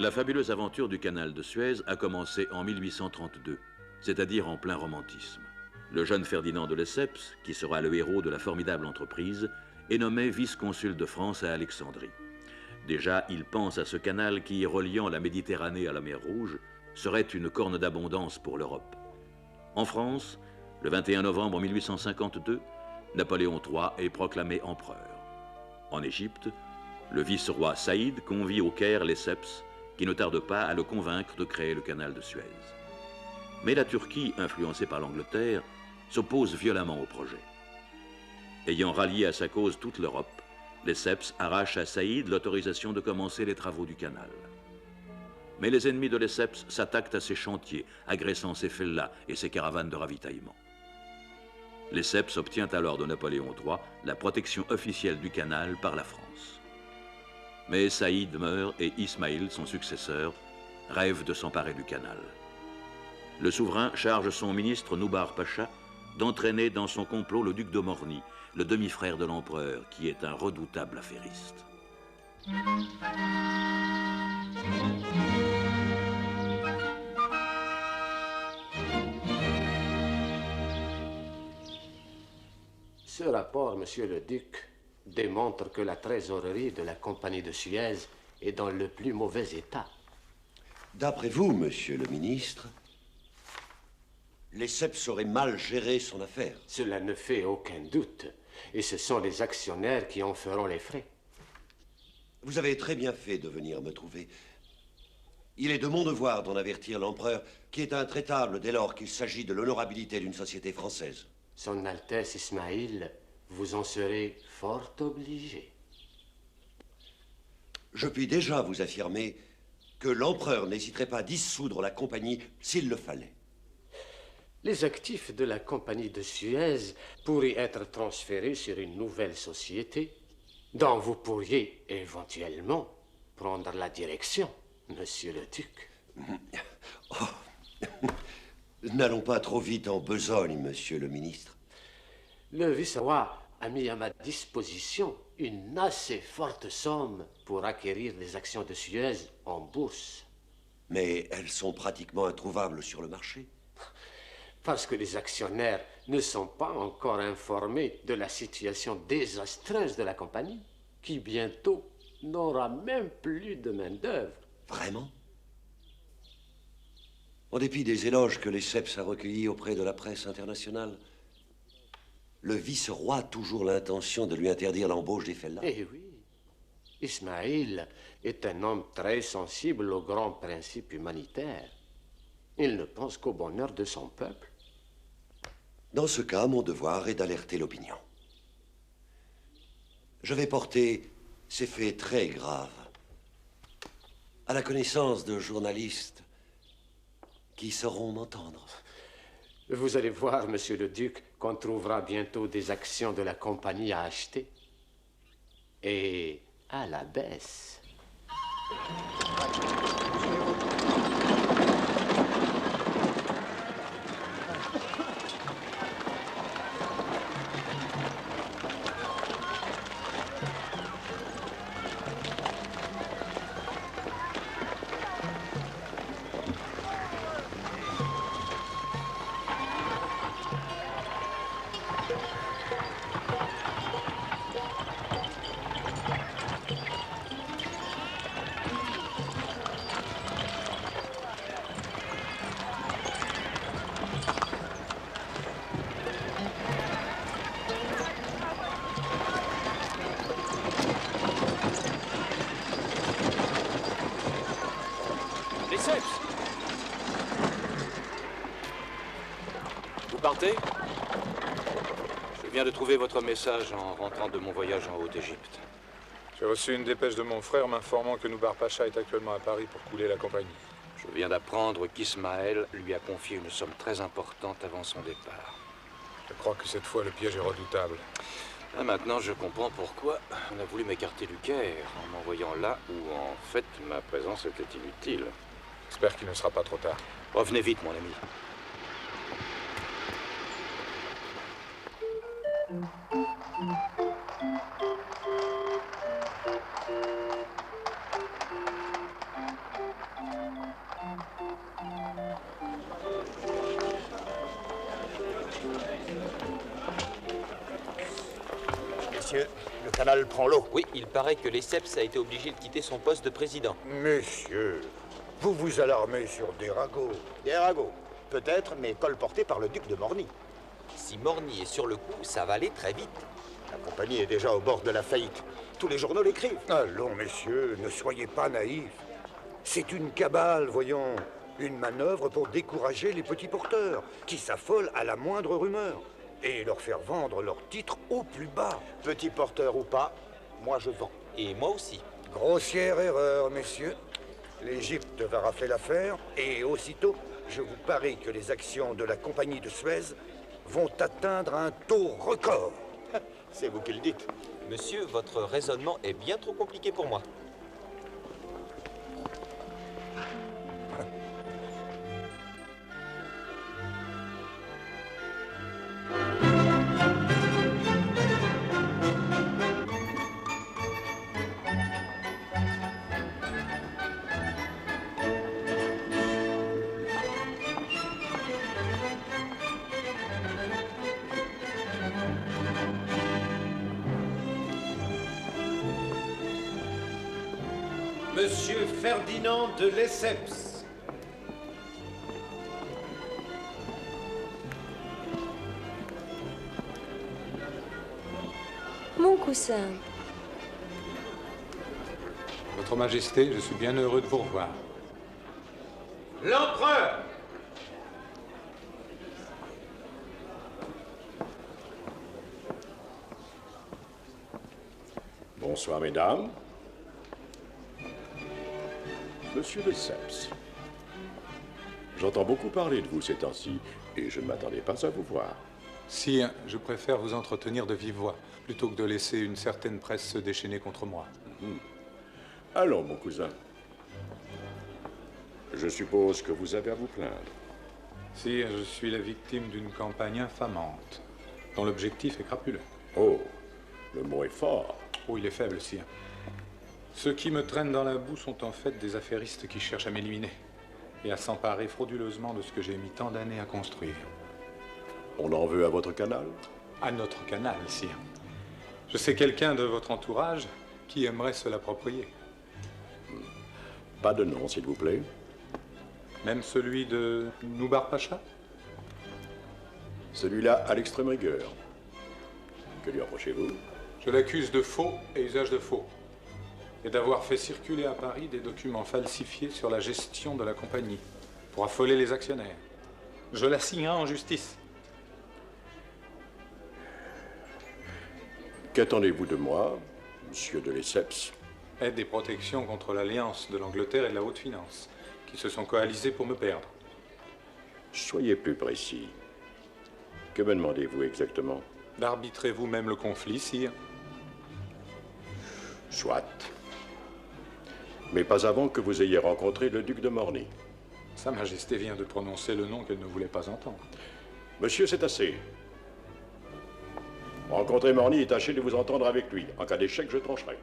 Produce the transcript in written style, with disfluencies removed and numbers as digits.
La fabuleuse aventure du canal de Suez a commencé en 1832, c'est-à-dire en plein romantisme. Le jeune Ferdinand de Lesseps, qui sera le héros de la formidable entreprise, est nommé vice-consul de France à Alexandrie. Déjà, il pense à ce canal qui, reliant la Méditerranée à la mer Rouge, serait une corne d'abondance pour l'Europe. En France, le 21 novembre 1852, Napoléon III est proclamé empereur. En Égypte, le vice-roi Saïd convie au Caire Lesseps, qui ne tarde pas à le convaincre de créer le canal de Suez. Mais la Turquie, influencée par l'Angleterre, s'oppose violemment au projet. Ayant rallié à sa cause toute l'Europe, Lesseps arrache à Saïd l'autorisation de commencer les travaux du canal. Mais les ennemis de Lesseps s'attaquent à ses chantiers, agressant ses fellas et ses caravanes de ravitaillement. Lesseps obtient alors de Napoléon III la protection officielle du canal par la France. Mais Saïd meurt et Ismaïl, son successeur, rêve de s'emparer du canal. Le souverain charge son ministre Noubar Pacha d'entraîner dans son complot le duc de Morny, le demi-frère de l'empereur, qui est un redoutable affairiste. Ce rapport, monsieur le duc, démontre que la trésorerie de la compagnie de Suez est dans le plus mauvais état. D'après vous, monsieur le ministre, Lesseps aurait mal géré son affaire. Cela ne fait aucun doute. Et ce sont les actionnaires qui en feront les frais. Vous avez très bien fait de venir me trouver. Il est de mon devoir d'en avertir l'empereur, qui est intraitable dès lors qu'il s'agit de l'honorabilité d'une société française. Son Altesse Ismaïl, vous en serez fort obligé. Je puis déjà vous affirmer que l'empereur n'hésiterait pas à dissoudre la compagnie s'il le fallait. Les actifs de la compagnie de Suez pourraient être transférés sur une nouvelle société dont vous pourriez éventuellement prendre la direction, monsieur le duc. Oh. N'allons pas trop vite en besogne, monsieur le ministre. Le vice-roi a mis à ma disposition une assez forte somme pour acquérir les actions de Suez en bourse. Mais elles sont pratiquement introuvables sur le marché. Parce que les actionnaires ne sont pas encore informés de la situation désastreuse de la compagnie, qui bientôt n'aura même plus de main-d'œuvre. Vraiment? En dépit des éloges que Lesseps a recueillis auprès de la presse internationale, le vice-roi a toujours l'intention de lui interdire l'embauche des fellas. Eh oui, Ismaïl est un homme très sensible aux grands principes humanitaires. Il ne pense qu'au bonheur de son peuple. Dans ce cas, mon devoir est d'alerter l'opinion. Je vais porter ces faits très graves à la connaissance de journalistes qui sauront m'entendre. Vous allez voir, monsieur le duc, qu'on trouvera bientôt des actions de la compagnie à acheter. Et à la baisse. Vous partez? Je viens de trouver votre message en rentrant de mon voyage en Haute-Égypte. J'ai reçu une dépêche de mon frère m'informant que Noubar Pacha est actuellement à Paris pour couler la compagnie. Je viens d'apprendre qu'Ismaël lui a confié une somme très importante avant son départ. Je crois que cette fois, le piège est redoutable. Ah, maintenant, je comprends pourquoi on a voulu m'écarter du Caire, en m'envoyant là où, en fait, ma présence était inutile. J'espère qu'il ne sera pas trop tard. Revenez vite, mon ami. messieurs. Le canal prend l'eau. Oui, il paraît que Lesseps a été obligé de quitter son poste de président. Messieurs, vous vous alarmez sur des ragots. Des ragots, peut-être, mais colportés par le duc de Morny. Si Morny est sur le coup, ça va aller très vite. La compagnie est déjà au bord de la faillite. Tous les journaux l'écrivent. Allons, messieurs, ne soyez pas naïfs. C'est une cabale, voyons. Une manœuvre pour décourager les petits porteurs, qui s'affolent à la moindre rumeur, et leur faire vendre leurs titres au plus bas. Petits porteurs ou pas, moi je vends. Et moi aussi. Grossière erreur, messieurs. L'Égypte va rafler l'affaire, et aussitôt, je vous parie que les actions de la compagnie de Suez vont atteindre un taux record. C'est vous qui le dites. Monsieur, votre raisonnement est bien trop compliqué pour moi. Monsieur Ferdinand de Lesseps. Mon coussin. Votre Majesté, je suis bien heureux de vous revoir. L'empereur. Bonsoir, mesdames. Monsieur Lesseps, j'entends beaucoup parler de vous ces temps-ci, et je ne m'attendais pas à vous voir. Si, je préfère vous entretenir de vive voix, plutôt que de laisser une certaine presse se déchaîner contre moi. Allons, mon cousin. Je suppose que vous avez à vous plaindre. Si, je suis la victime d'une campagne infamante, dont l'objectif est crapuleux. Oh, le mot est fort. Oh, il est faible, sire. Ceux qui me traînent dans la boue sont en fait des affairistes qui cherchent à m'éliminer et à s'emparer frauduleusement de ce que j'ai mis tant d'années à construire. On en veut à votre canal? À notre canal, sire. Je sais quelqu'un de votre entourage qui aimerait se l'approprier. Pas de nom, s'il vous plaît. Même celui de Noubar Pacha? Celui-là à l'extrême rigueur. Que lui reprochez-vous? Je l'accuse de faux et usage de faux, et d'avoir fait circuler à Paris des documents falsifiés sur la gestion de la compagnie, pour affoler les actionnaires. Je l'assignerai en justice. Qu'attendez-vous de moi, monsieur de Lesseps? Aide et protection contre l'alliance de l'Angleterre et de la haute finance, qui se sont coalisés pour me perdre. Soyez plus précis. Que me demandez-vous exactement? D'arbitrer vous-même le conflit, sire. Soit. Mais pas avant que vous ayez rencontré le duc de Morny. Sa Majesté vient de prononcer le nom qu'elle ne voulait pas entendre. Monsieur, c'est assez. Rencontrez Morny et tâchez de vous entendre avec lui. En cas d'échec, je trancherai.